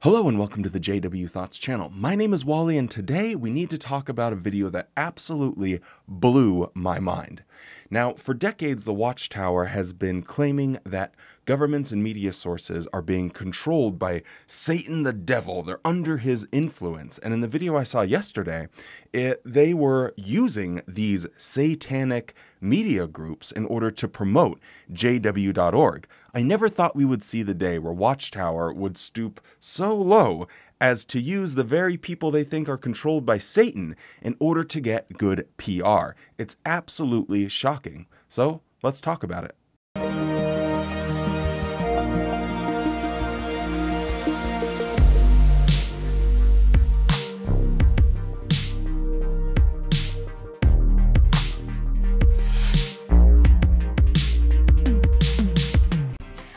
Hello and welcome to the JW Thoughts channel. My name is Wally and today we need to talk about a video that absolutely blew my mind. Now, for decades, the Watchtower has been claiming that governments and media sources are being controlled by Satan the devil. They're under his influence. And in the video I saw yesterday, they were using these satanic media groups in order to promote jw.org. I never thought we would see the day where Watchtower would stoop so low as to use the very people they think are controlled by Satan in order to get good PR. It's absolutely shocking. So let's talk about it.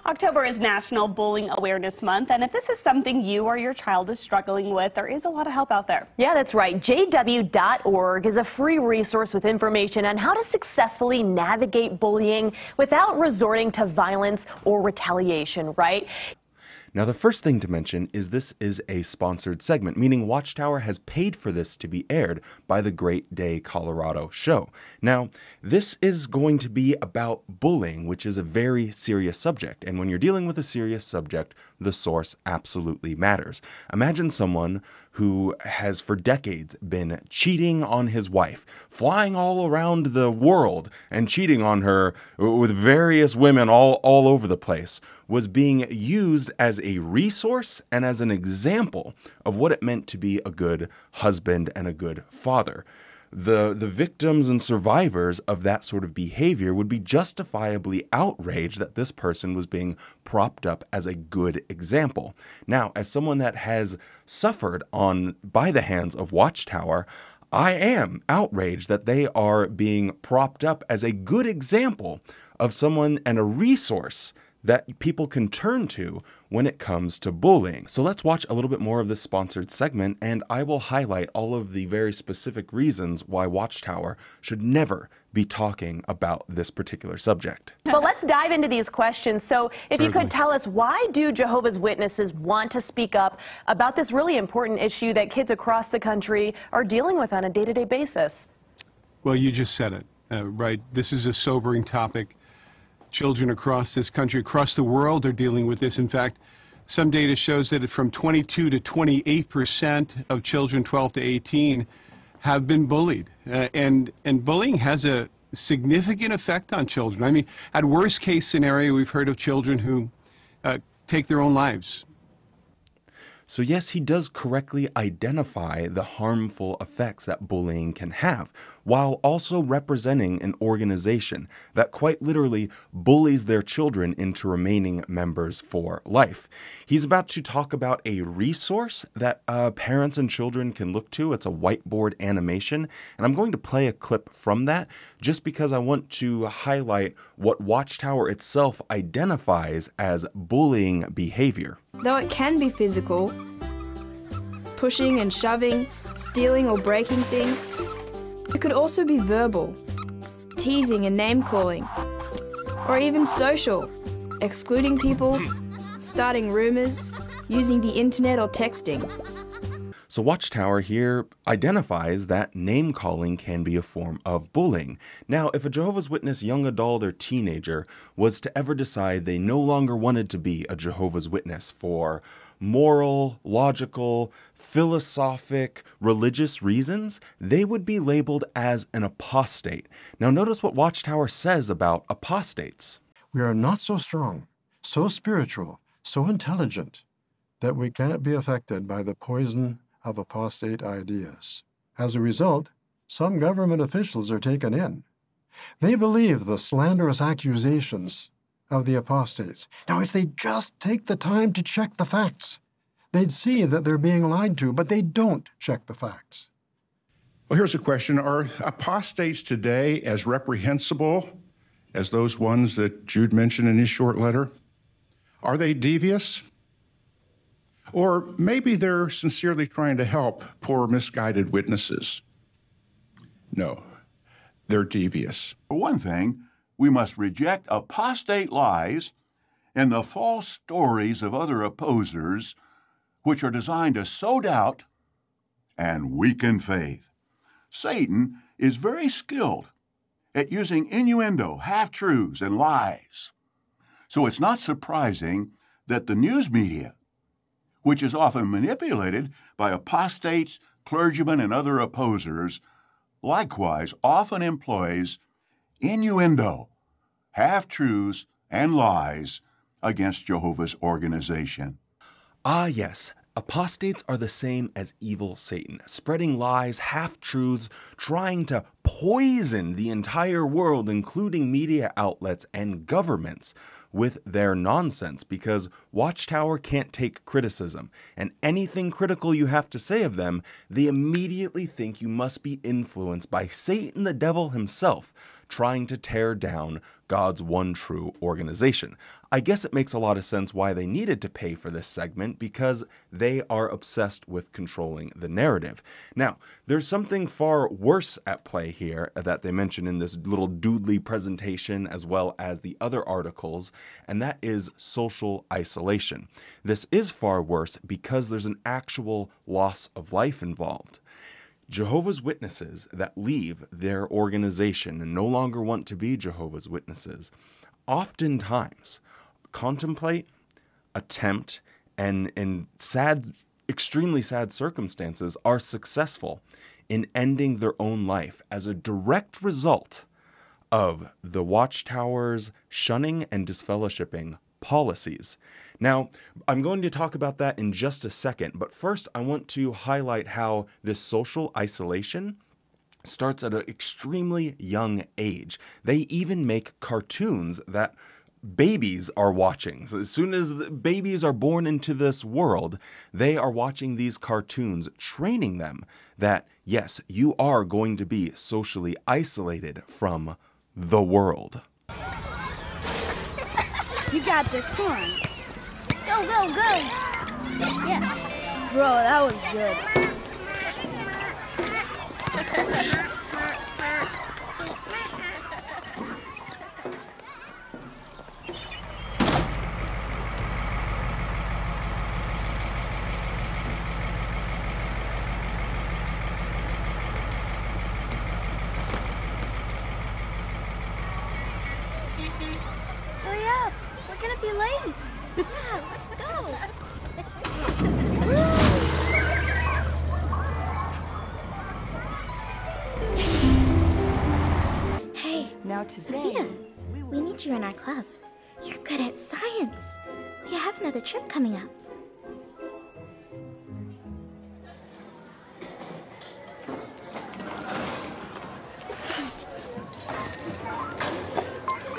October is National Bullying Awareness Month, and if this is something you or your child is struggling with, there is a lot of help out there. Yeah, that's right. JW.org is a free resource with information on how to successfully navigate bullying without resorting to violence or retaliation, right? Now, the first thing to mention is this is a sponsored segment, meaning Watchtower has paid for this to be aired by the Great Day Colorado show. Now, this is going to be about bullying, which is a very serious subject. And when you're dealing with a serious subject, the source absolutely matters. Imagine someone who has for decades been cheating on his wife, flying all around the world and cheating on her with various women all over the place, was being used as a resource and as an example of what it meant to be a good husband and a good father. The victims and survivors of that sort of behavior would be justifiably outraged that this person was being propped up as a good example. Now, as someone that has suffered by the hands of Watchtower, I am outraged that they are being propped up as a good example of someone and a resource that people can turn to when it comes to bullying. So let's watch a little bit more of this sponsored segment, and I will highlight all of the very specific reasons why Watchtower should never be talking about this particular subject. Well, let's dive into these questions. So if you could tell us, why do Jehovah's Witnesses want to speak up about this really important issue that kids across the country are dealing with on a day-to-day basis? Well, you just said it, right? This is a sobering topic. Children across this country, across the world, are dealing with this. In fact, some data shows that from 22 to 28% of children 12 to 18 have been bullied. And bullying has a significant effect on children. I mean, at worst case scenario, we've heard of children who take their own lives. So yes, he does correctly identify the harmful effects that bullying can have, while also representing an organization that quite literally bullies their children into remaining members for life. He's about to talk about a resource that parents and children can look to. It's a whiteboard animation, and I'm going to play a clip from that just because I want to highlight what Watchtower itself identifies as bullying behavior. Though it can be physical, pushing and shoving, stealing or breaking things, it could also be verbal, teasing and name-calling, or even social, excluding people, starting rumors, using the internet or texting. So Watchtower here identifies that name-calling can be a form of bullying. Now, if a Jehovah's Witness young adult or teenager was to ever decide they no longer wanted to be a Jehovah's Witness for moral, logical, philosophic, religious reasons, they would be labeled as an apostate. Now, notice what Watchtower says about apostates. We are not so strong, so spiritual, so intelligent, that we can't be affected by the poison of apostate ideas. As a result, some government officials are taken in. They believe the slanderous accusations of the apostates. Now, if they just take the time to check the facts, they'd see that they're being lied to, but they don't check the facts. Well, here's a question. Are apostates today as reprehensible as those ones that Jude mentioned in his short letter? Are they devious? Or maybe they're sincerely trying to help poor, misguided witnesses? No, they're devious. For one thing, we must reject apostate lies and the false stories of other opposers which are designed to sow doubt and weaken faith. Satan is very skilled at using innuendo, half-truths, and lies. So it's not surprising that the news media, which is often manipulated by apostates, clergymen, and other opposers, likewise often employs innuendo, half-truths, and lies against Jehovah's organization. Ah, yes. Apostates are the same as evil Satan, spreading lies, half-truths, trying to poison the entire world, including media outlets and governments, with their nonsense, because Watchtower can't take criticism, and anything critical you have to say of them, they immediately think you must be influenced by Satan the devil himself, trying to tear down God's one true organization. I guess it makes a lot of sense why they needed to pay for this segment, because they are obsessed with controlling the narrative. Now, there's something far worse at play here that they mention in this little doodly presentation as well as the other articles, and that is social isolation. This is far worse because there's an actual loss of life involved. Jehovah's Witnesses that leave their organization and no longer want to be Jehovah's Witnesses oftentimes contemplate, attempt, and in extremely sad circumstances are successful in ending their own life as a direct result of the Watchtower's shunning and disfellowshipping policies. Now, I'm going to talk about that in just a second, but first I want to highlight how this social isolation starts at an extremely young age. They even make cartoons that babies are watching. So as soon as the babies are born into this world, they are watching these cartoons, training them that, yes, you are going to be socially isolated from the world. You got this, come on. Go, go, go. Yes. Bro, that was good. Hurry up. We're gonna be late. Yeah, let's go. Hey, now today, Sophia, we need you in our club. You're good at science. We have another trip coming up.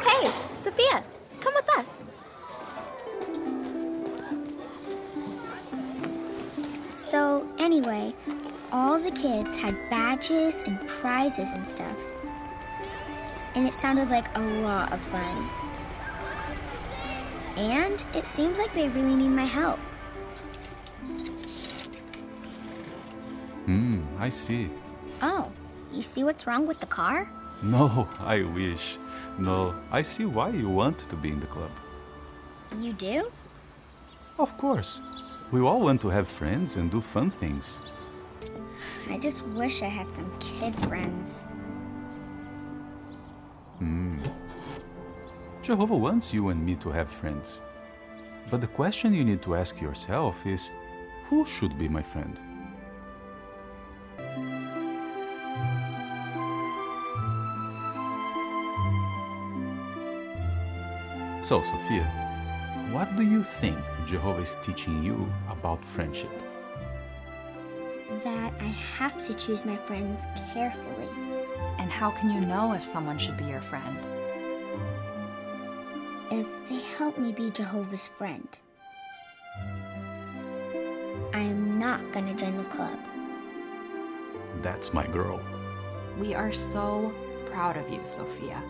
Hey, Sophia, come with us. So, anyway, all the kids had badges and prizes and stuff. And it sounded like a lot of fun. And it seems like they really need my help. I see. Oh, you see what's wrong with the car? No, I wish. No, I see why you want to be in the club. You do? Of course. We all want to have friends and do fun things. I just wish I had some kid friends. Jehovah wants you and me to have friends. But the question you need to ask yourself is, who should be my friend? So, Sophia, what do you think Jehovah is teaching you about friendship? That I have to choose my friends carefully. And how can you know if someone should be your friend? If they help me be Jehovah's friend. I am not gonna join the club. That's my girl. We are so proud of you, Sophia.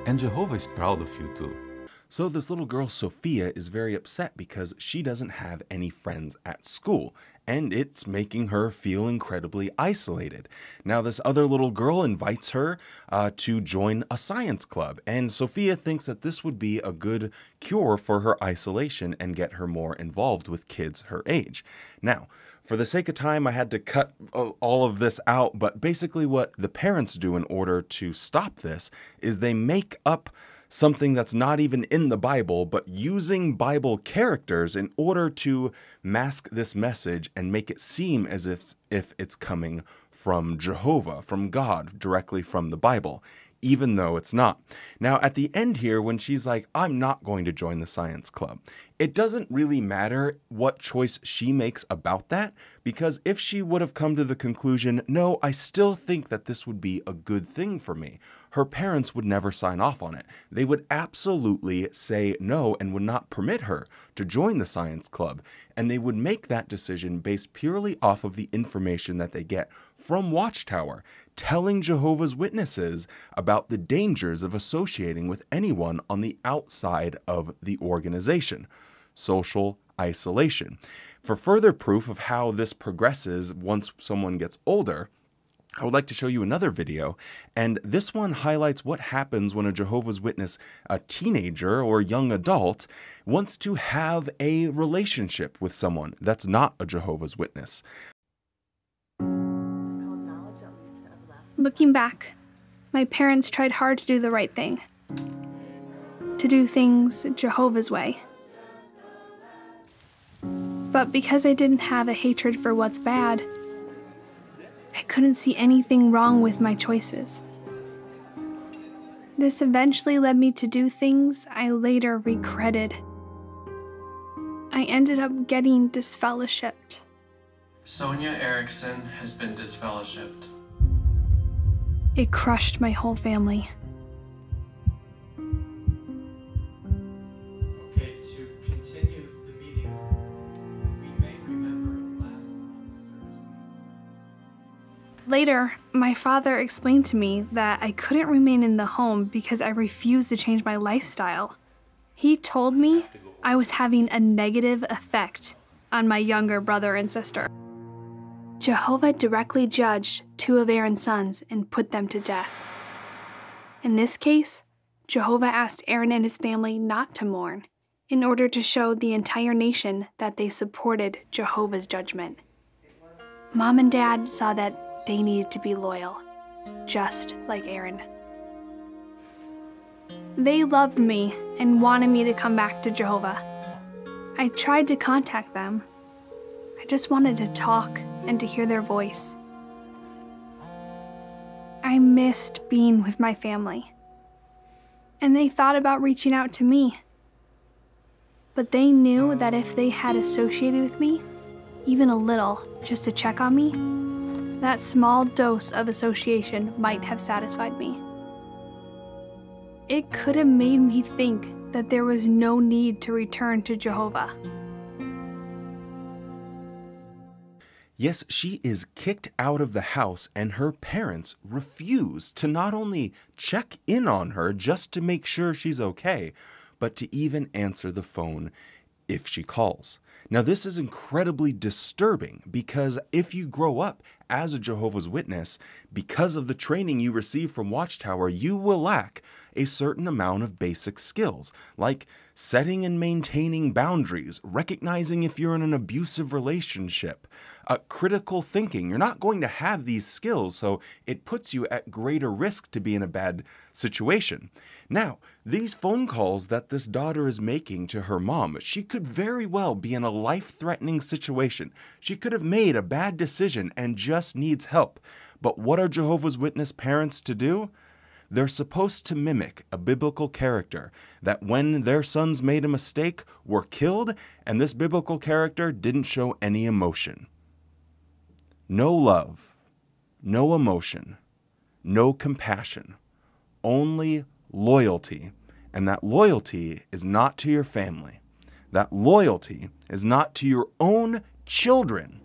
And Jehovah is proud of you too. So this little girl, Sophia, is very upset because she doesn't have any friends at school, and it's making her feel incredibly isolated. Now, this other little girl invites her to join a science club, and Sophia thinks that this would be a good cure for her isolation and get her more involved with kids her age. Now, for the sake of time, I had to cut all of this out, but basically what the parents do in order to stop this is they make up something that's not even in the Bible, but using Bible characters in order to mask this message and make it seem as if it's coming from Jehovah, from God, directly from the Bible, even though it's not. Now, at the end here, when she's like, I'm not going to join the science club, it doesn't really matter what choice she makes about that, because if she would have come to the conclusion, no, I still think that this would be a good thing for me, her parents would never sign off on it. They would absolutely say no and would not permit her to join the science club, and they would make that decision based purely off of the information that they get from Watchtower, telling Jehovah's Witnesses about the dangers of associating with anyone on the outside of the organization. Social isolation. For further proof of how this progresses once someone gets older, I would like to show you another video, and this one highlights what happens when a Jehovah's Witness, a teenager or young adult, wants to have a relationship with someone that's not a Jehovah's Witness. Looking back, my parents tried hard to do the right thing, to do things Jehovah's way. But because I didn't have a hatred for what's bad, I couldn't see anything wrong with my choices. This eventually led me to do things I later regretted. I ended up getting disfellowshipped. Sonia Erickson has been disfellowshipped. It crushed my whole family. Okay, to continue the meeting, we may remember last month's service. Later, my father explained to me that I couldn't remain in the home because I refused to change my lifestyle. He told me I was having a negative effect on my younger brother and sister. Jehovah directly judged 2 of Aaron's sons and put them to death. In this case, Jehovah asked Aaron and his family not to mourn in order to show the entire nation that they supported Jehovah's judgment. Mom and Dad saw that they needed to be loyal, just like Aaron. They loved me and wanted me to come back to Jehovah. I tried to contact them. I just wanted to talk and to hear their voice. I missed being with my family, and they thought about reaching out to me. But they knew that if they had associated with me, even a little, just to check on me, that small dose of association might have satisfied me. It could have made me think that there was no need to return to Jehovah. Yes, she is kicked out of the house, and her parents refuse to not only check in on her just to make sure she's okay, but to even answer the phone if she calls. Now, this is incredibly disturbing because if you grow up as a Jehovah's Witness, because of the training you receive from Watchtower, you will lack a certain amount of basic skills, like setting and maintaining boundaries, recognizing if you're in an abusive relationship, critical thinking. You're not going to have these skills, so it puts you at greater risk to be in a bad situation. Now, these phone calls that this daughter is making to her mom, she could very well be in a life-threatening situation. She could have made a bad decision and just needs help. But what are Jehovah's Witness parents to do? They're supposed to mimic a biblical character that when their sons made a mistake, were killed, and this biblical character didn't show any emotion. No love, no emotion, no compassion, only loyalty. And that loyalty is not to your family. That loyalty is not to your own children.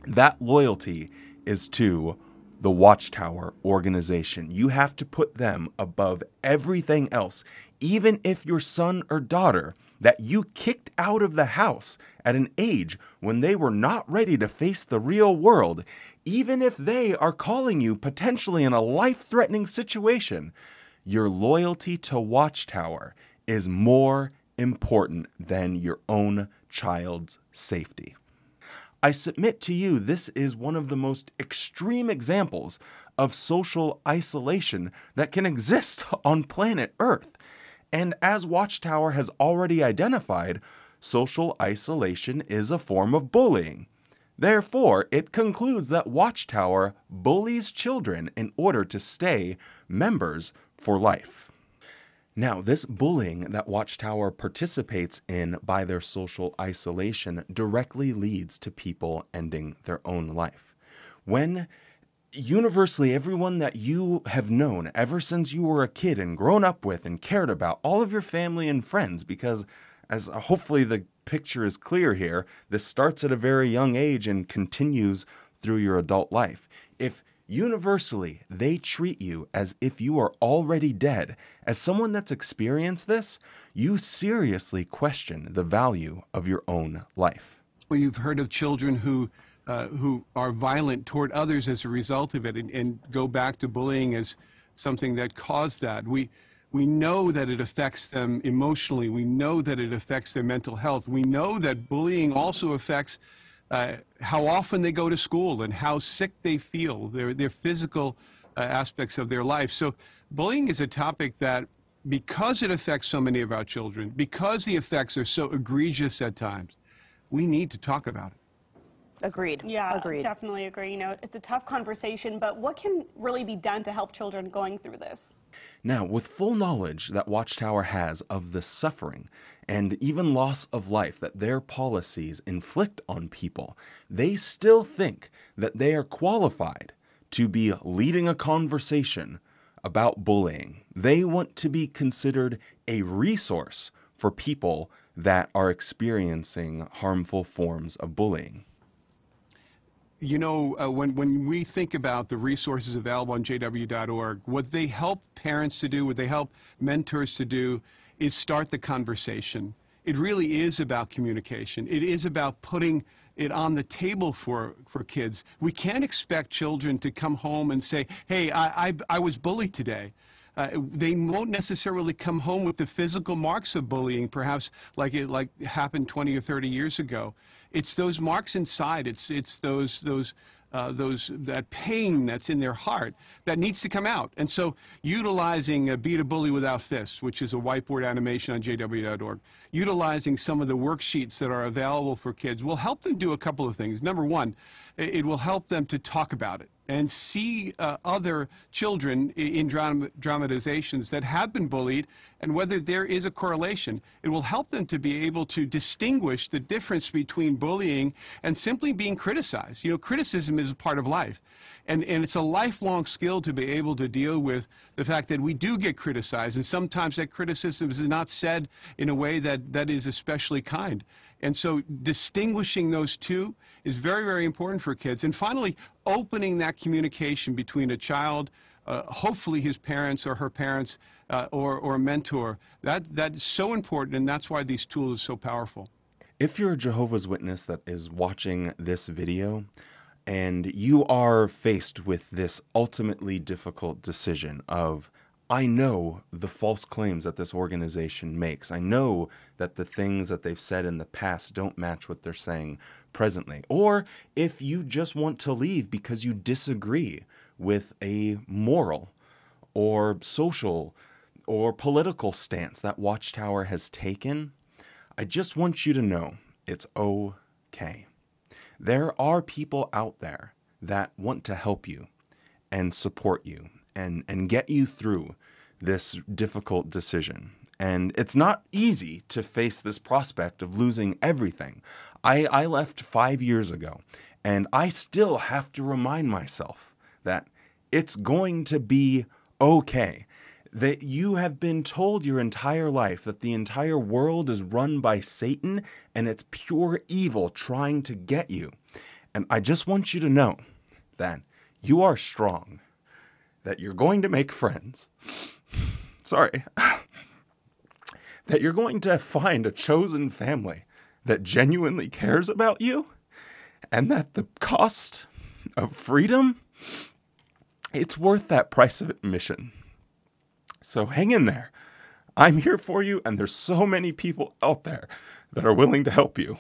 That loyalty is to the Watchtower organization. You have to put them above everything else, even if your son or daughter that you kicked out of the house at an age when they were not ready to face the real world, even if they are calling you potentially in a life-threatening situation, your loyalty to Watchtower is more important than your own child's safety. I submit to you this is one of the most extreme examples of social isolation that can exist on planet Earth. And as Watchtower has already identified, social isolation is a form of bullying. Therefore, it concludes that Watchtower bullies children in order to stay members for life. Now, this bullying that Watchtower participates in by their social isolation directly leads to people ending their own life. When universally everyone that you have known ever since you were a kid and grown up with and cared about, all of your family and friends, because as hopefully the picture is clear here, this starts at a very young age and continues through your adult life. If universally they treat you as if you are already dead, as someone that's experienced this, you seriously question the value of your own life. Well, you've heard of children who are violent toward others as a result of it, and go back to bullying as something that caused that. We know that it affects them emotionally. We know that it affects their mental health. We know that bullying also affects how often they go to school and how sick they feel, their physical aspects of their life. So bullying is a topic that, because it affects so many of our children, because the effects are so egregious at times, we need to talk about it. Agreed. Yeah, agreed. Definitely agree. You know, it's a tough conversation, but what can really be done to help children going through this? Now, with full knowledge that Watchtower has of the suffering and even loss of life that their policies inflict on people, they still think that they are qualified to be leading a conversation about bullying. They want to be considered a resource for people that are experiencing harmful forms of bullying. You know, when we think about the resources available on jw.org, what they help parents to do, what they help mentors to do, is start the conversation. It really is about communication. It is about putting it on the table for kids. We can't expect children to come home and say, hey, I was bullied today. They won't necessarily come home with the physical marks of bullying, perhaps like it happened 20 or 30 years ago. It's those marks inside. It's that pain that's in their heart that needs to come out. And so utilizing Beat a Bully Without Fists, which is a whiteboard animation on jw.org, utilizing some of the worksheets that are available for kids will help them do a couple of things. Number one, it will help them to talk about it and see other children in dramatizations that have been bullied, and whether there is a correlation. It will help them to be able to distinguish the difference between bullying and simply being criticized. You know, criticism is a part of life, and it's a lifelong skill to be able to deal with the fact that we do get criticized, and sometimes that criticism is not said in a way that is especially kind. And so distinguishing those two is very, very important for kids. And finally, opening that communication between a child, hopefully his parents or her parents, or a mentor. That's so important, and that's why these tools are so powerful. If you're a Jehovah's Witness that is watching this video, and you are faced with this ultimately difficult decision of, I know the false claims that this organization makes. I know that the things that they've said in the past don't match what they're saying presently. Or if you just want to leave because you disagree with a moral or social or political stance that Watchtower has taken, I just want you to know it's okay. There are people out there that want to help you and support you and get you through this difficult decision. And it's not easy to face this prospect of losing everything. I left 5 years ago, and I still have to remind myself that it's going to be okay. That you have been told your entire life that the entire world is run by Satan and it's pure evil trying to get you. And I just want you to know that you are strong, that you're going to make friends. Sorry. That you're going to find a chosen family that genuinely cares about you, and that the cost of freedom, it's worth that price of admission. So hang in there. I'm here for you, and there's so many people out there that are willing to help you.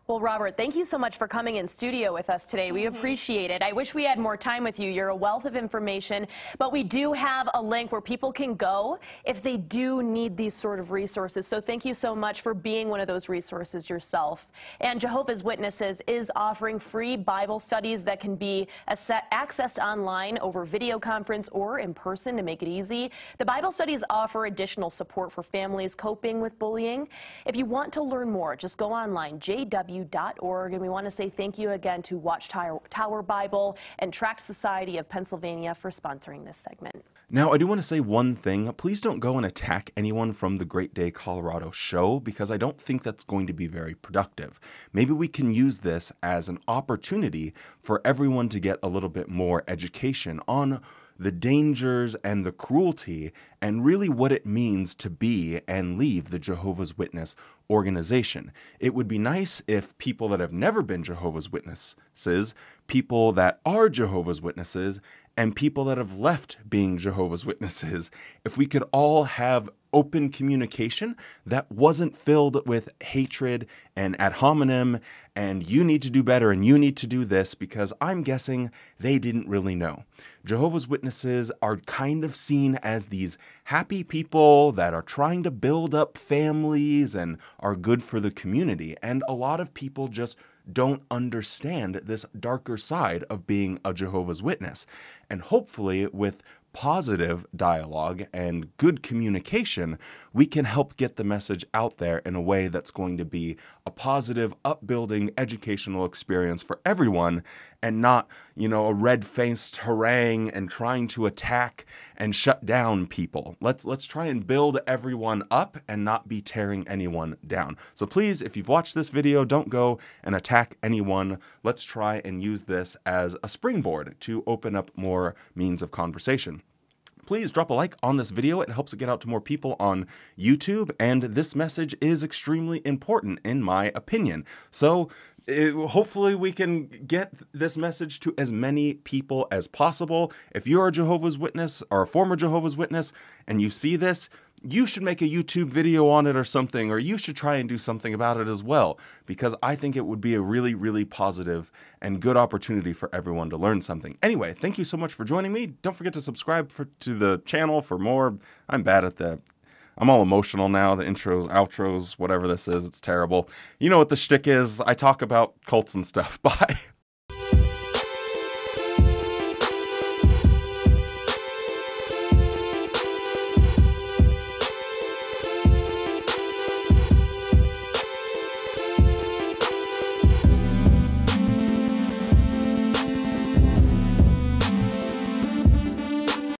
Well, Robert, thank you so much for coming in studio with us today. We appreciate it. I wish we had more time with you. You're a wealth of information, but we do have a link where people can go if they do need these sort of resources. So thank you so much for being one of those resources yourself. And Jehovah's Witnesses is offering free Bible studies that can be accessed online over video conference or in person to make it easy. The Bible studies offer additional support for families coping with bullying. If you want to learn more, just go online, jehovah.org, and we want to say thank you again to Watchtower Bible and Tract Society of Pennsylvania for sponsoring this segment. Now, I do want to say one thing. Please don't go and attack anyone from the Great Day Colorado show, because I don't think that's going to be very productive. Maybe we can use this as an opportunity for everyone to get a little bit more education on the dangers and the cruelty and really what it means to be and leave the Jehovah's Witness organization. It would be nice if people that have never been Jehovah's Witnesses, people that are Jehovah's Witnesses, and people that have left being Jehovah's Witnesses, if we could all have open communication that wasn't filled with hatred and ad hominem and you need to do better and you need to do this, because I'm guessing they didn't really know. Jehovah's Witnesses are kind of seen as these happy people that are trying to build up families and are good for the community, and a lot of people just don't understand this darker side of being a Jehovah's Witness. And hopefully with positive dialogue and good communication, we can help get the message out there in a way that's going to be a positive, upbuilding, educational experience for everyone, and not, a red-faced harangue and trying to attack and shut down people. Let's try and build everyone up and not be tearing anyone down. So please, if you've watched this video, don't go and attack anyone. Let's try and use this as a springboard to open up more means of conversation. Please drop a like on this video. It helps it get out to more people on YouTube, and this message is extremely important in my opinion. So hopefully we can get this message to as many people as possible. If you're a Jehovah's Witness or a former Jehovah's Witness and you see this, you should make a YouTube video on it or something, or you should try and do something about it as well, because I think it would be a really, really positive and good opportunity for everyone to learn something. Anyway, thank you so much for joining me. Don't forget to subscribe to the channel for more. I'm bad at that. I'm all emotional now. The intros, outros, whatever this is, it's terrible. You know what the shtick is. I talk about cults and stuff. Bye.